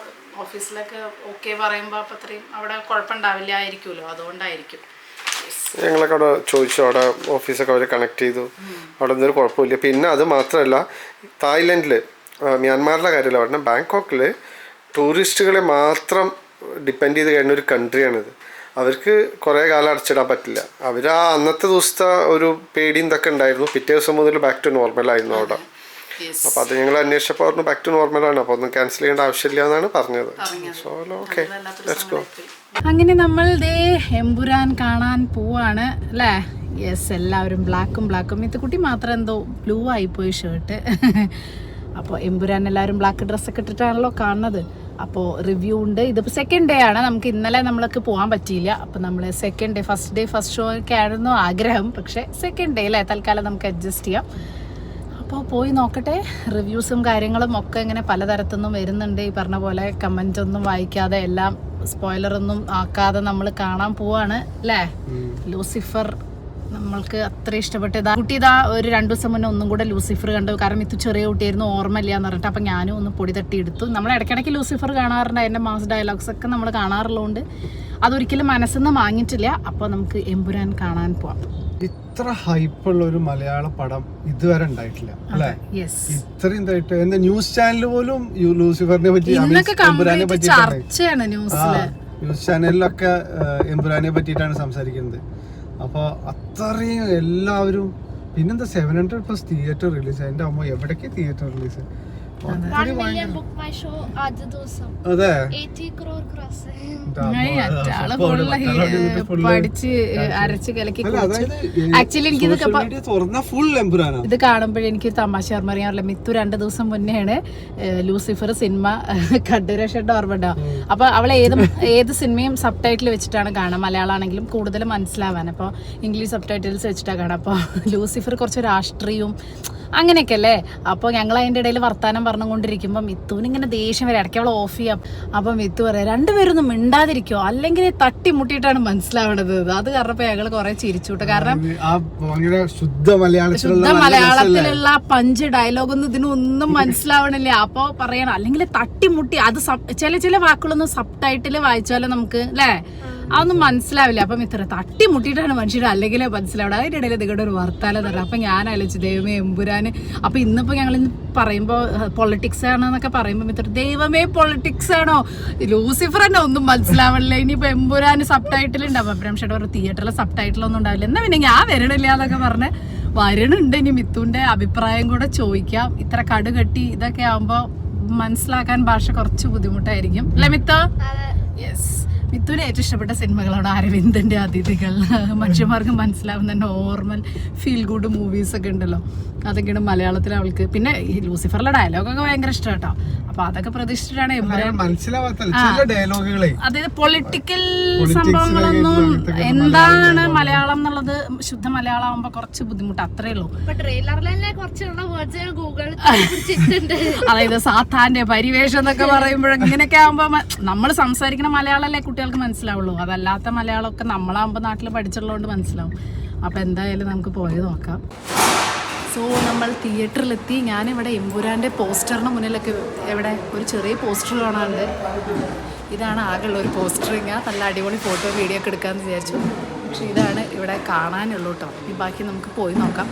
ഓഫീസിലൊക്കെ ഓക്കെ പറയുമ്പോൾ അപ്പം അത്രയും അവിടെ കുഴപ്പമുണ്ടാവില്ലായിരിക്കുമല്ലോ, അതുകൊണ്ടായിരിക്കും. ഞങ്ങളൊക്കെ അവിടെ ചോദിച്ചു, അവിടെ ഓഫീസൊക്കെ അവർ കണക്ട് ചെയ്തു, അവിടെ ഒന്നും കുഴപ്പമില്ല. പിന്നെ അത് മാത്രമല്ല, തായ്ലൻഡിൽ മ്യാൻമാറിലെ കാര്യമല്ല പറഞ്ഞാൽ, ബാങ്കോക്കിൽ ടൂറിസ്റ്റുകളെ മാത്രം ഡിപ്പെൻഡ് ചെയ്ത് കഴിഞ്ഞ ഒരു കൺട്രിയാണിത്. അവർക്ക് കുറേ കാലം അടച്ചിടാൻ പറ്റില്ല. അവർ ആ അന്നത്തെ ദിവസത്തെ ഒരു പേടിയും ഇതൊക്കെ ഉണ്ടായിരുന്നു. പിറ്റേ ദിവസം മുതൽ ബാക്ക് ടു നോർമലായിരുന്നു അവിടെ. അപ്പോൾ അത് ഞങ്ങൾ അന്വേഷിച്ചപ്പോൾ പറഞ്ഞു ബാക്ക് ടു നോർമലാണ്, അപ്പോൾ ഒന്നും ക്യാൻസൽ ചെയ്യേണ്ട ആവശ്യമില്ല എന്നാണ് പറഞ്ഞത്. So okay, let's go. അങ്ങനെ നമ്മൾ ദേ എമ്പുരാൻ കാണാൻ പോവാണ് അല്ലേ. യെസ്, എല്ലാവരും ബ്ലാക്കും. കുട്ടി മാത്രം എന്തോ ബ്ലൂ ആയിപ്പോയി ഷർട്ട്. അപ്പോൾ എമ്പുരാൻ എല്ലാവരും ബ്ലാക്ക് ഡ്രസ്സൊക്കെ ഇട്ടിട്ടാണല്ലോ കാണുന്നത്. അപ്പോൾ റിവ്യൂ ഉണ്ട്. ഇതിപ്പോൾ സെക്കൻഡ് ഡേ ആണ്. നമുക്ക് ഇന്നലെ നമ്മൾക്ക് പോകാൻ പറ്റിയില്ല. അപ്പോൾ നമ്മൾ സെക്കൻഡ് ഡേ, ഫസ്റ്റ് ഷോ ഒക്കെ ആയിരുന്നു ആഗ്രഹം. പക്ഷേ സെക്കൻഡ് ഡേ അല്ലേ, തൽക്കാലം നമുക്ക് അഡ്ജസ്റ്റ് ചെയ്യാം. അപ്പോൾ പോയി നോക്കട്ടെ. റിവ്യൂസും കാര്യങ്ങളും ഒക്കെ ഇങ്ങനെ പലതരത്തുനിന്നും വരുന്നുണ്ട്. ഈ പറഞ്ഞ പോലെ കമൻ്റ് ഒന്നും വായിക്കാതെ, എല്ലാം സ്പോയിലറൊന്നും ആക്കാതെ നമ്മൾ കാണാൻ പോവാണ് അല്ലേ. ലൂസിഫർ നമ്മൾക്ക് അത്ര ഇഷ്ടപ്പെട്ട കുട്ടി ഇതാ ഒരു 2 ദിവസം മുന്നേ ഒന്നും കൂടെ ലൂസിഫർ കണ്ടു. കാരണം ഇത് ചെറിയ കുട്ടിയായിരുന്നു, ഓർമ്മയില്ല എന്ന് പറഞ്ഞിട്ട്. അപ്പം ഞാനും ഒന്ന് പൊടി തട്ടി എടുത്തു. നമ്മൾ ഇടയ്ക്കിടയ്ക്ക് ലൂസിഫർ കാണാറുണ്ട്, അതിൻ്റെ മാസ് ഡയലോഗ്സ് ഒക്കെ നമ്മൾ കാണാറുള്ളതുകൊണ്ട് അതൊരിക്കലും മനസ്സിൽ നിന്ന് വാങ്ങിയിട്ടില്ല. അപ്പോൾ നമുക്ക് എമ്പുരാൻ കാണാൻ പോവാം. ഇത്ര ഹൈപ്പുള്ള ഒരു മലയാള പടം ഇതുവരെ ഉണ്ടായിട്ടില്ല അല്ലേ. ഇത്രയും ഇതായിട്ട് എന്താ ന്യൂസ് ചാനൽ പോലും ലൂസിഫറിനെ പറ്റി, എമ്പുരാനെ പറ്റി ചർച്ചയാണ് ന്യൂസ് ചാനലിലൊക്കെ എമ്പുരാനെ പറ്റിയിട്ടാണ് സംസാരിക്കുന്നത്. അപ്പോൾ അത്രയും എല്ലാവരും. പിന്നെന്താ 700+ തിയേറ്റർ റിലീസ്. എൻ്റെ അമ്മ എവിടേക്ക് തിയേറ്റർ റിലീസ്. അതെ, പഠിച്ച് അരച്ച് കലക്കി. ആക്ച്വലി എനിക്ക് ഇത് കാണുമ്പോഴേ എനിക്ക് തമാശ ഓർമ്മ അറിയാറില്ല. മിത്തു 2 ദിവസം മുന്നെയാണ് ലൂസിഫർ സിനിമ കണ്ടുരക്ഷയുടെ ഓർമ്മ ഉണ്ടാവും. അപ്പൊ അവളെ ഏത് സിനിമയും സബ് ടൈറ്റിൽ വെച്ചിട്ടാണ് കാണുക. മലയാളമാണെങ്കിലും കൂടുതൽ മനസ്സിലാവാൻ. അപ്പോൾ ഇംഗ്ലീഷ് സബ് ടൈറ്റിൽസ് വെച്ചിട്ടാണ് കാണുക. അപ്പോൾ ലൂസിഫർ കുറച്ച് രാഷ്ട്രീയവും അങ്ങനെയൊക്കെ അല്ലേ. അപ്പോൾ ഞങ്ങൾ അതിൻ്റെ ഇടയിൽ വർത്താനം പറഞ്ഞുകൊണ്ടിരിക്കുമ്പോൾ മിത്തുവിന് ഇങ്ങനെ ദേഷ്യം വരെ. ഇടയ്ക്ക് അവൾ ഓഫ് ചെയ്യാം. അപ്പം മിത്തു പറയാം, 2 പേരൊന്നും മിണ്ടാതിരിക്കോ, അല്ലെങ്കിൽ തട്ടിമുട്ടിയിട്ടാണ് മനസ്സിലാവേണ്ടത്. അത് കാരണപ്പോൾ ഞങ്ങൾ കുറെ ചിരിച്ചുവിട്ടു. കാരണം ശുദ്ധ മലയാളത്തിലുള്ള പഞ്ച് ഡയലോഗൊന്നും ഇതിനൊന്നും മനസ്സിലാവണില്ല. അപ്പോൾ പറയണം, അല്ലെങ്കിൽ തട്ടിമുട്ടി അത് ചില വാക്കുകളൊന്നും സബ് ടൈറ്റിൽ വായിച്ചാലും നമുക്ക് അല്ലേ അതൊന്നും മനസ്സിലാവില്ല. അപ്പം ഇത്ര തട്ടിമുട്ടിയിട്ടാണ് മനുഷ്യർ അല്ലെങ്കിലേ മനസ്സിലാവുക. അതിൻ്റെ ഇടയിൽ നിങ്ങളുടെ ഒരു വർത്താനം തരാം. അപ്പം ഞാൻ ആലോചിച്ചു, ദൈവമേ എമ്പുരാന്. അപ്പം ഇന്നിപ്പോൾ ഞങ്ങൾ പറയുമ്പോൾ പൊളിറ്റിക്സ് ആണെന്നൊക്കെ പറയുമ്പോൾ ഇത്ര ദൈവമേ പൊളിറ്റിക്സ് ആണോ, ലൂസിഫർ തന്നെ ഒന്നും മനസ്സിലാവണില്ല. ഇനിയിപ്പോൾ എമ്പുരാന് സബ് ടൈറ്റിൽ ഉണ്ടാവും. അബ്രാം ഷേട്ട് പറഞ്ഞു തിയേറ്ററിൽ സബ് ടൈറ്റിലൊന്നും ഉണ്ടാവില്ല. എന്നാൽ പിന്നെ ഞാൻ വരണില്ല എന്നൊക്കെ പറഞ്ഞ് വരണുണ്ട്. ഇനി മിത്തുവിൻ്റെ അഭിപ്രായം കൂടെ ചോദിക്കാം. ഇത്ര കടുകെട്ടി ഇതൊക്കെ ആകുമ്പോൾ മനസ്സിലാക്കാൻ ഭാഷ കുറച്ച് ബുദ്ധിമുട്ടായിരിക്കും അല്ലേ മിത്തു? യെസ്. മിത്തുവിന് ഏറ്റവും ഇഷ്ടപ്പെട്ട സിനിമകളാണ് അരവിന്ദൻ്റെ അതിഥികൾ. മനുഷ്യന്മാർക്ക് മനസ്സിലാവുന്ന നോർമൽ ഫീൽ ഗുഡ് മൂവീസ് ഒക്കെ ഉണ്ടല്ലോ, അതൊക്കെയാണ് മലയാളത്തിൽ അവൾക്ക്. പിന്നെ ഈ ലൂസിഫറിലെ ഡയലോഗൊക്കെ ഭയങ്കര ഇഷ്ടം കേട്ടോ. അപ്പൊ അതൊക്കെ പ്രതീക്ഷിച്ചിട്ടാണ് അതായത് പൊളിറ്റിക്കൽ സംഭവങ്ങളൊന്നും എന്താണ് മലയാളം എന്നുള്ളത് ശുദ്ധ മലയാളം ആവുമ്പോ കുറച്ച് ബുദ്ധിമുട്ട്, അത്രേ ഉള്ളൂ. അതായത് സാത്താന്റെ പരിവേഷം എന്നൊക്കെ പറയുമ്പോഴും ഇങ്ങനെയൊക്കെ ആവുമ്പോ നമ്മൾ സംസാരിക്കുന്ന മലയാളമല്ലേ കുട്ടികൾക്ക് മനസ്സിലാവുള്ളൂ. അതല്ലാത്ത മലയാളമൊക്കെ നമ്മളാകുമ്പോൾ നാട്ടിൽ പഠിച്ചുള്ളതുകൊണ്ട് മനസ്സിലാവും. അപ്പോൾ എന്തായാലും നമുക്ക് പോയി നോക്കാം. സോ നമ്മൾ തിയേറ്ററിലെത്തി. ഞാനിവിടെ എമ്പുരാൻ്റെ പോസ്റ്ററിന് മുന്നിലൊക്കെ ഇവിടെ ഒരു ചെറിയ പോസ്റ്റർ കാണാറുണ്ട്. ഇതാണ് ആകെയുള്ള ഒരു പോസ്റ്റർ. ഞാൻ നല്ല അടിപൊളി ഫോട്ടോ വീഡിയോ ഒക്കെ എടുക്കാമെന്ന് വിചാരിച്ചു. പക്ഷേ ഇതാണ് ഇവിടെ കാണാനുള്ളൂ കേട്ടോ. ഈ ബാക്കി നമുക്ക് പോയി നോക്കാം.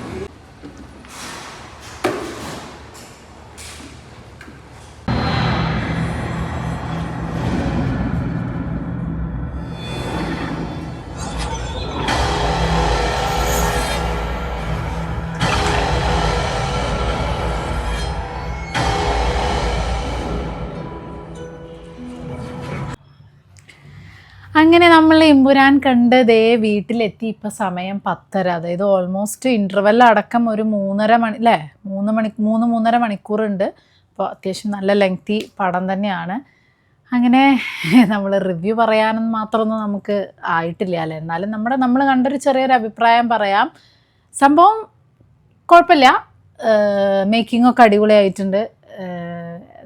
അങ്ങനെ നമ്മൾ എമ്പുരാൻ കണ്ട് ദേ വീട്ടിലെത്തി. ഇപ്പം സമയം 10:30. അതായത് ഓൾമോസ്റ്റ് ഇൻ്റർവെൽ അടക്കം ഒരു 3.5 മണി അല്ലേ, 3-3.5 മണിക്കൂറുണ്ട്. അപ്പോൾ അത്യാവശ്യം നല്ല ലെങ്തി പടം തന്നെയാണ്. അങ്ങനെ നമ്മൾ റിവ്യൂ പറയാനും മാത്രമൊന്നും നമുക്ക് ആയിട്ടില്ല അല്ലേ. എന്നാലും നമ്മൾ കണ്ടൊരു ചെറിയൊരു അഭിപ്രായം പറയാം. സംഭവം കുഴപ്പമില്ല. മേക്കിങ്ങൊക്കെ അടിപൊളിയായിട്ടുണ്ട്.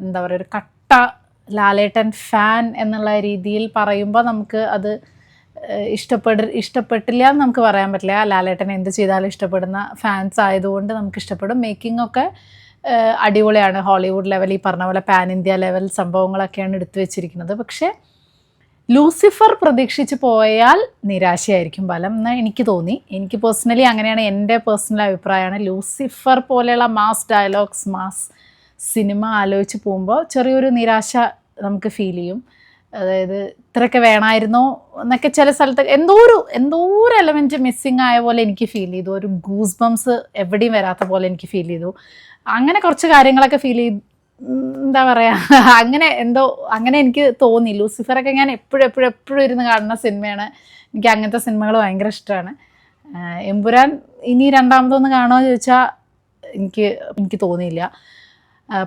എന്താ പറയുക, ഒരു കട്ട ലാലേട്ടൻ ഫാൻ എന്നുള്ള രീതിയിൽ പറയുമ്പോൾ നമുക്ക് അത് ഇഷ്ടപ്പെട്ടില്ല എന്ന് നമുക്ക് പറയാൻ പറ്റില്ല. ലാലേട്ടൻ എന്ത് ചെയ്താലും ഇഷ്ടപ്പെടുന്ന ഫാൻസ് ആയതുകൊണ്ട് നമുക്ക് ഇഷ്ടപ്പെടും. മേക്കിംഗ് ഒക്കെ അടിപൊളിയാണ്. ഹോളിവുഡ് ലെവൽ, ഈ പറഞ്ഞ പോലെ പാൻ ഇന്ത്യ ലെവൽ സംഭവങ്ങളൊക്കെയാണ് എടുത്തു വെച്ചിരിക്കുന്നത്. പക്ഷേ ലൂസിഫർ പ്രതീക്ഷിച്ച് പോയാൽ നിരാശയായിരിക്കും ഫലം എന്ന് എനിക്ക് തോന്നി. എനിക്ക് പേഴ്സണലി അങ്ങനെയാണ്, എൻ്റെ പേഴ്സണൽ അഭിപ്രായമാണ്. ലൂസിഫർ പോലെയുള്ള മാസ് ഡയലോഗ്സ്, മാസ് സിനിമ ആലോചിച്ച് പോകുമ്പോൾ ചെറിയൊരു നിരാശ നമുക്ക് ഫീൽ ചെയ്യും. അതായത് ഇത്രയൊക്കെ വേണമായിരുന്നോ എന്നൊക്കെ ചില സ്ഥലത്ത് എന്തോ ഒരു എലമെൻറ്റ് മിസ്സിങ് ആയ പോലെ എനിക്ക് ഫീൽ ചെയ്തു. ഒരു ഗൂസ് ബംസ് എവിടെയും വരാത്ത പോലെ എനിക്ക് ഫീൽ ചെയ്തു. അങ്ങനെ കുറച്ച് കാര്യങ്ങളൊക്കെ ഫീൽ ചെയ്തു. എന്താ പറയുക, അങ്ങനെ എനിക്ക് തോന്നി. ലൂസിഫറൊക്കെ ഞാൻ എപ്പോഴും ഇരുന്ന് കാണുന്ന സിനിമയാണ്. എനിക്ക് അങ്ങനത്തെ സിനിമകൾ ഭയങ്കര ഇഷ്ടമാണ്. എമ്പുരാൻ ഇനി രണ്ടാമതൊന്ന് കാണുമോ എന്ന് ചോദിച്ചാൽ എനിക്ക് തോന്നിയില്ല.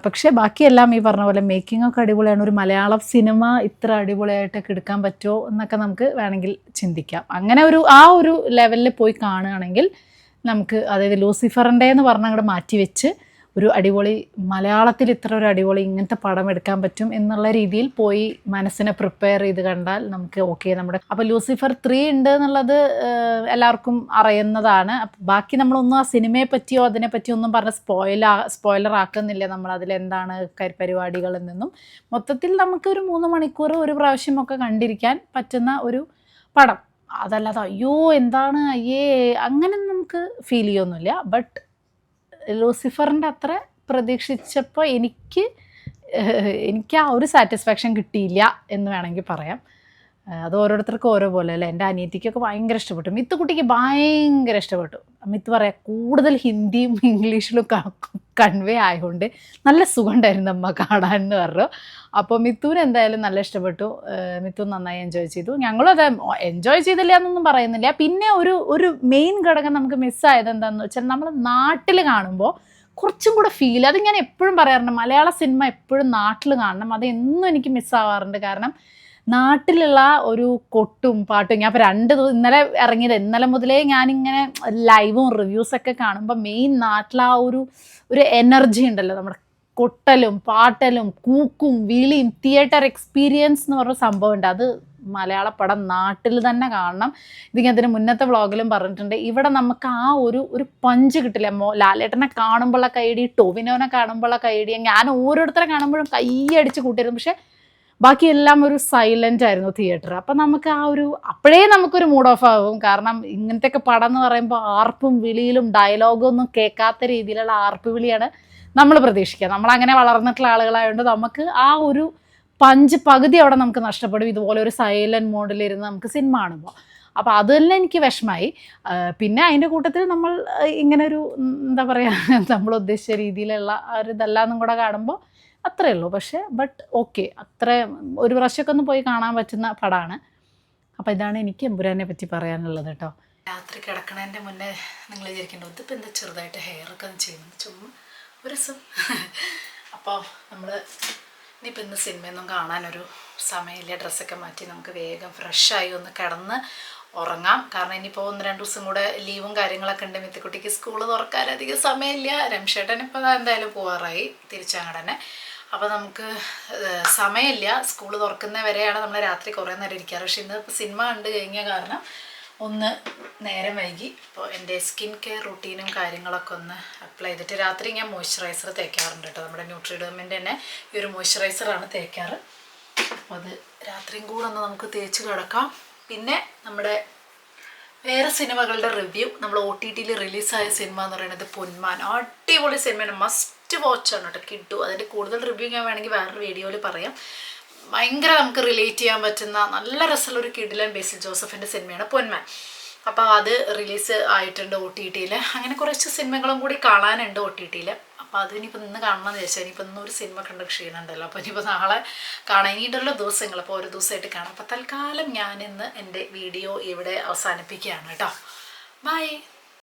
പക്ഷേ ബാക്കിയെല്ലാം ഈ പറഞ്ഞ പോലെ മേക്കിംഗ് ഒക്കെ അടിപൊളിയാണ്. ഒരു മലയാളം സിനിമ ഇത്ര അടിപൊളിയായിട്ടൊക്കെ എടുക്കാൻ പറ്റുമോ എന്നൊക്കെ നമുക്ക് വേണമെങ്കിൽ ചിന്തിക്കാം. അങ്ങനെ ആ ഒരു ലെവലിൽ പോയി കാണുകയാണെങ്കിൽ നമുക്ക്, അതായത് ലൂസിഫറിൻ്റെ എന്ന് പറഞ്ഞാൽ അങ്ങോട്ട് മാറ്റി വെച്ച് ഒരു അടിപൊളി മലയാളത്തിൽ ഇത്ര ഒരു അടിപൊളി ഇങ്ങനത്തെ പടം എടുക്കാൻ പറ്റും എന്നുള്ള രീതിയിൽ പോയി മനസ്സിനെ പ്രിപ്പയർ ചെയ്ത് കണ്ടാൽ നമുക്ക് ഓക്കെ. അപ്പോൾ ലൂസിഫർ 3 ഉണ്ട് എന്നുള്ളത് എല്ലാവർക്കും അറിയുന്നതാണ്. ബാക്കി നമ്മളൊന്നും ആ സിനിമയെ പറ്റിയോ അതിനെപ്പറ്റിയോ ഒന്നും പറഞ്ഞ് സ്പോയിലർ ആക്കുന്നില്ല. നമ്മൾ അതിലെന്താണ് പരിപാടികൾ എന്നൊന്നും. മൊത്തത്തിൽ നമുക്കൊരു 3 മണിക്കൂർ ഒരു പ്രാവശ്യമൊക്കെ കണ്ടിരിക്കാൻ പറ്റുന്ന ഒരു പടം. അതല്ലാതെ അയ്യോ എന്താണ് അങ്ങനെ നമുക്ക് ഫീൽ ചെയ്യൊന്നുമില്ല. ബട്ട് ലൂസിഫറിൻ്റെ അത്ര പ്രതീക്ഷിച്ചപ്പോൾ എനിക്ക് ആ ഒരു സാറ്റിസ്ഫാക്ഷൻ കിട്ടിയില്ല എന്ന് വേണമെങ്കിൽ പറയാം. അത് ഓരോരുത്തർക്കും ഓരോ പോലെ അല്ലേ. എൻ്റെ അനിയത്തിക്കൊക്കെ ഭയങ്കര ഇഷ്ടപ്പെട്ടു. മിത്തുക്കുട്ടിക്ക് ഭയങ്കര ഇഷ്ടപ്പെട്ടു. മിത്ത് പറയാം കൂടുതൽ ഹിന്ദിയും ഇംഗ്ലീഷിലും കൺവേ ആയതുകൊണ്ട് നല്ല സുഖമുണ്ടായിരുന്നു അമ്മ കാണാൻ എന്ന് പറഞ്ഞു. അപ്പോൾ മിത്തുവിന് എന്തായാലും നല്ല ഇഷ്ടപ്പെട്ടു. മിത്തു നന്നായി എൻജോയ് ചെയ്തു. ഞങ്ങളും അത് എൻജോയ് ചെയ്തില്ല എന്നൊന്നും പറയുന്നില്ല. പിന്നെ ഒരു മെയിൻ ഘടകം നമുക്ക് മിസ്സായത് എന്താണെന്ന് വെച്ചാൽ, നമ്മൾ നാട്ടിൽ കാണുമ്പോൾ കുറച്ചും കൂടെ ഫീൽ, അത് ഞാൻ എപ്പോഴും പറയാറുണ്ട്, മലയാള സിനിമ എപ്പോഴും നാട്ടിൽ കാണണം. അത് എന്നും എനിക്ക് മിസ്സാവാറുണ്ട്. കാരണം നാട്ടിലുള്ള ഒരു കൊട്ടും പാട്ടും, ഞാൻ ഇപ്പോൾ ഇന്നലെ ഇറങ്ങിയത്, ഇന്നലെ മുതലേ ഞാനിങ്ങനെ ലൈവും റിവ്യൂസൊക്കെ കാണുമ്പോൾ മെയിൻ നാട്ടിൽ ആ ഒരു എനർജി ഉണ്ടല്ലോ, നമ്മുടെ കൊട്ടലും പാട്ടലും കൂക്കും വിളിയും തിയേറ്റർ എക്സ്പീരിയൻസ് എന്ന് പറഞ്ഞ സംഭവമുണ്ട്. അത് മലയാള പടം നാട്ടിൽ തന്നെ കാണണം. ഇത് ഞാൻ അതിന് മുന്നത്തെ വ്ളോഗിലും പറഞ്ഞിട്ടുണ്ട്. ഇവിടെ നമുക്ക് ആ ഒരു പഞ്ച് കിട്ടില്ല. ലാലേട്ടനെ കാണുമ്പോഴുള്ള കൈയടി, ടൊവിനോനെ കാണുമ്പോഴുള്ള കൈയടി, ഞാൻ ഓരോരുത്തരെ കാണുമ്പോഴും കൈയടിച്ച് കൂട്ടിയിരുന്നു. പക്ഷേ ബാക്കിയെല്ലാം ഒരു സൈലൻ്റ് ആയിരുന്നു തിയേറ്റർ. അപ്പം നമുക്ക് അപ്പോഴേ നമുക്കൊരു മൂഡ് ഓഫ് ആകും. കാരണം ഇങ്ങനത്തെയൊക്കെ പടം എന്ന് പറയുമ്പോൾ ആർപ്പും വിളിയിലും ഡയലോഗും ഒന്നും കേൾക്കാത്ത രീതിയിലുള്ള ആർപ്പ് വിളിയാണ് നമ്മൾ പ്രതീക്ഷിക്കുക. നമ്മളങ്ങനെ വളർന്നിട്ടുള്ള ആളുകളായതുകൊണ്ട് നമുക്ക് ആ ഒരു പഞ്ച് പകുതി അവിടെ നമുക്ക് നഷ്ടപ്പെടും. ഇതുപോലെ ഒരു സൈലൻറ്റ് മോഡിലിരുന്ന് നമുക്ക് സിനിമ കാണുമ്പോൾ. അപ്പോൾ അത് തന്നെ എനിക്ക് വിഷമമായി. പിന്നെ അതിൻ്റെ കൂട്ടത്തിൽ നമ്മൾ ഇങ്ങനെ എന്താ പറയുക, നമ്മൾ ഉദ്ദേശിച്ച രീതിയിലുള്ള ഇതെല്ലാം കൂടെ കാണുമ്പോൾ അത്രയേ ഉള്ളൂ. ബട്ട് ഓക്കെ, അത്ര ഒരു പ്രാവശ്യമൊക്കെ ഒന്ന് പോയി കാണാൻ പറ്റുന്ന പടമാണ്. അപ്പോൾ ഇതാണ് എനിക്ക് എമ്പുരാനെ പറ്റി പറയാനുള്ളത് കേട്ടോ. രാത്രി കിടക്കണതിൻ്റെ മുന്നേ നിങ്ങൾ വിചാരിക്കേണ്ടത് ഇതിപ്പോൾ എന്താ ചെറുതായിട്ട് ഹെയറൊക്കെ ഒന്ന് ചെയ്യുന്നത്, ചുമ്മാ ഒരു രസം. അപ്പോൾ നമ്മൾ ഇനിയിപ്പോൾ ഇന്ന് സിനിമയൊന്നും കാണാനൊരു സമയമില്ല. ഡ്രസ്സൊക്കെ മാറ്റി നമുക്ക് വേഗം ഫ്രഷായി ഒന്ന് കിടന്ന് ഉറങ്ങാം. കാരണം ഇനിയിപ്പോൾ 1-2 ദിവസം കൂടെ ലീവും കാര്യങ്ങളൊക്കെ ഉണ്ട്. മിത്തിക്കുട്ടിക്ക് സ്കൂൾ തുറക്കാൻ അധികം സമയമില്ല. രംഷേട്ടൻ ഇപ്പോൾ എന്തായാലും പോകാറായി തിരിച്ചങ്ങോട്ട് തന്നെ. അപ്പോൾ നമുക്ക് സമയമില്ല. സ്കൂൾ തുറക്കുന്ന വരെയാണ് നമ്മൾ രാത്രി കുറേ നേരം ഇരിക്കാറ്. പക്ഷേ ഇന്ന് ഇപ്പോൾ സിനിമ കണ്ടു കഴിഞ്ഞ കാരണം ഒന്ന് നേരം വൈകി. അപ്പോൾ എൻ്റെ സ്കിൻ കെയർ റുട്ടീനും കാര്യങ്ങളൊക്കെ ഒന്ന് അപ്ലൈ ചെയ്തിട്ട് രാത്രി ഞാൻ മോയ്സ്ചറൈസർ തേക്കാറുണ്ട് കേട്ടോ. നമ്മുടെ ന്യൂട്രിഡേമിൻ്റെ തന്നെ ഈ ഒരു മോയ്സ്ചറൈസറാണ് തേക്കാറ്. അപ്പോൾ അത് രാത്രിയും കൂടെ ഒന്ന് നമുക്ക് തേച്ച് കിടക്കാം. പിന്നെ നമ്മുടെ വേറെ സിനിമകളുടെ റിവ്യൂ, നമ്മൾ OTTയിൽ റിലീസായ സിനിമ എന്ന് പറയുന്നത് പൊന്മാൻ. അടിപൊളി സിനിമയാണ്, മസ്റ്റ് വാച്ചാണ് കേട്ടോ. കിട്ടു അതിൻ്റെ കൂടുതൽ റിവ്യൂ ഞാൻ വേണമെങ്കിൽ വേറൊരു വീഡിയോയിൽ പറയാം. ഭയങ്കര നമുക്ക് റിലേറ്റ് ചെയ്യാൻ പറ്റുന്ന നല്ല രസമുള്ള ഒരു കിടിലൻ ബേസിൽ ജോസഫിൻ്റെ സിനിമയാണ് പൊന്മാൻ. അപ്പോൾ അത് റിലീസ് ആയിട്ടുണ്ട് OTTയിൽ. അങ്ങനെ കുറച്ച് സിനിമകളും കൂടി കാണാനുണ്ട് OTTയിൽ. അപ്പോൾ അതിനിപ്പോൾ ഇന്ന് കാണണമെന്ന് വിചാരിച്ചാൽ ഇനിയിപ്പോൾ ഇന്നൊരു സിനിമ കണ്ട ക്ഷീണമുണ്ടല്ലോ. അപ്പോൾ ഇനിയിപ്പോൾ നാളെ കാണാൻ ഇനിയിട്ടുള്ള ദിവസങ്ങൾ, അപ്പോൾ ഒരു ദിവസമായിട്ട് കാണാം. അപ്പോൾ തൽക്കാലം ഞാനിന്ന് എൻ്റെ വീഡിയോ ഇവിടെ അവസാനിപ്പിക്കുകയാണ് കേട്ടോ. ബൈ.